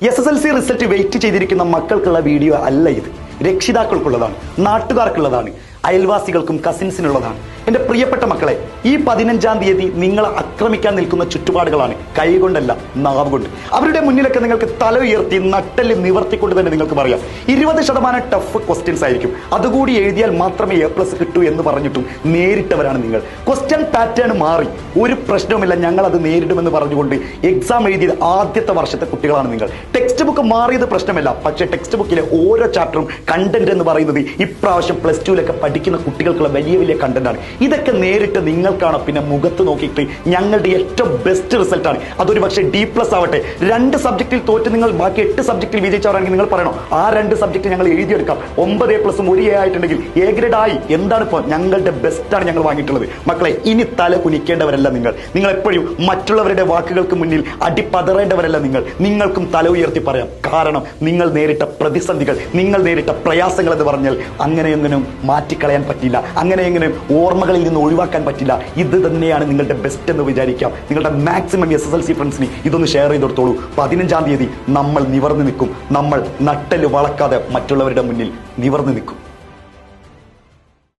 SSLC result wait ചെയ്തിരിക്കുന്ന മക്കൾക്കുള്ള video അല്ല ഇത്. രക്ഷിതാക്കൾക്കുള്ളതാണ്, നാട്ടുകാർക്കുള്ളതാണ്, അയൽവാസികൾക്കും കസിൻസിനുള്ളതാണ്. എൻ്റെ പ്രിയപ്പെട്ട മക്കളെ, ഈ 15-ാം തീയതി നിങ്ങളെ ആക്രമിക്കാൻ നിൽക്കുന്ന ചുറ്റുപാടുകളാണ്, കൈകൊണ്ടല്ല നാവ് കൊണ്ട്. അവരുടെ മുന്നിലൊക്കെ നിങ്ങൾക്ക് തല ഉയർത്തി നട്ടെല്ല് നിവർത്തിക്കൊണ്ട് തന്നെ നിങ്ങൾക്ക് പറയാം 20% ടഫ് ക്വസ്റ്റ്യൻസ് ആയിരിക്കും, അതുകൂടി എഴുതിയാൽ മാത്രമേ A+ കിട്ടൂ എന്ന് പറഞ്ഞിട്ടും നേരിട്ടവരാണ് നിങ്ങൾ. ക്വസ്റ്റ്യൻ പാറ്റേൺ മാറി, ഒരു പ്രശ്നവുമില്ല, ഞങ്ങൾ അത് നേരിടുമെന്ന് പറഞ്ഞുകൊണ്ട് എക്സാം എഴുതിയത് ആദ്യത്തെ വർഷത്തെ കുട്ടികളാണ് നിങ്ങൾ. ടെക്സ്റ്റ് ബുക്ക് മാറിയത് പ്രശ്നമല്ല, പക്ഷേ ടെക്സ്റ്റ് ബുക്കിലെ ഓരോ ചാപ്റ്ററും കണ്ടന്റ് എന്ന് പറയുന്നത് ഇപ്രാവശ്യം +2 പഠിക്കുന്ന കുട്ടികൾക്കുള്ള വലിയ വലിയ കണ്ടന്റാണ്. ഇതൊക്കെ നേരിട്ട് നിങ്ങൾക്കാണ് പിന്നെ മുഖത്ത് നോക്കിയിട്ട് ഞങ്ങളുടെ ഏറ്റവും ബെസ്റ്റ് റിസൾട്ടാണ്. അതൊരു പക്ഷേ D+ ആവട്ടെ. 2 സബ്ജക്റ്റിൽ തോറ്റ് നിങ്ങൾ ബാക്കി 8 സബ്ജക്റ്റിൽ വിജയിച്ചവരാണെങ്കിൽ നിങ്ങൾ പറയണോ ആ 2 സബ്ജക്റ്റ് ഞങ്ങൾ എഴുതിയെടുക്കാം, 9 A+ 1 A ആയിട്ടുണ്ടെങ്കിൽ A ഗ്രേഡ് ആയി. എന്താണ് ഇപ്പോൾ ഞങ്ങളുടെ ബെസ്റ്റാണ് ഞങ്ങൾ വാങ്ങിയിട്ടുള്ളത്. മക്കളെ, ഇനി തല കുനിക്കേണ്ടവരല്ല നിങ്ങൾ. നിങ്ങൾ എപ്പോഴും മറ്റുള്ളവരുടെ വാക്കുകൾക്ക് മുന്നിൽ അടിപതറേണ്ടവരല്ല നിങ്ങൾ. നിങ്ങൾക്കും തല ഉയർത്തി പറയാം. കാരണം നിങ്ങൾ നേരിട്ട പ്രതിസന്ധികൾ, നിങ്ങൾ നേരിട്ട പ്രയാസങ്ങൾ എന്ന് പറഞ്ഞാൽ അങ്ങനെയൊന്നും മാറ്റിക്കളയാൻ പറ്റില്ല, അങ്ങനെയെങ്കിലും ഓർമ്മകളിൽ നിന്ന് ഒഴിവാക്കാൻ പറ്റില്ല. ഇത് തന്നെയാണ് നിങ്ങളുടെ ബെസ്റ്റ് എന്ന് വിചാരിക്കാം. നിങ്ങളുടെ മാക്സിമം SSLC ഫ്രണ്ട്സിന് ഇതൊന്ന് ഷെയർ ചെയ്ത് കൊടുത്തോളൂ. 15-ാം തീയതി നമ്മൾ നിവർന്നു നിൽക്കും. നമ്മൾ നട്ടല് വളക്കാതെ മറ്റുള്ളവരുടെ മുന്നിൽ നിവർന്നു നിൽക്കും.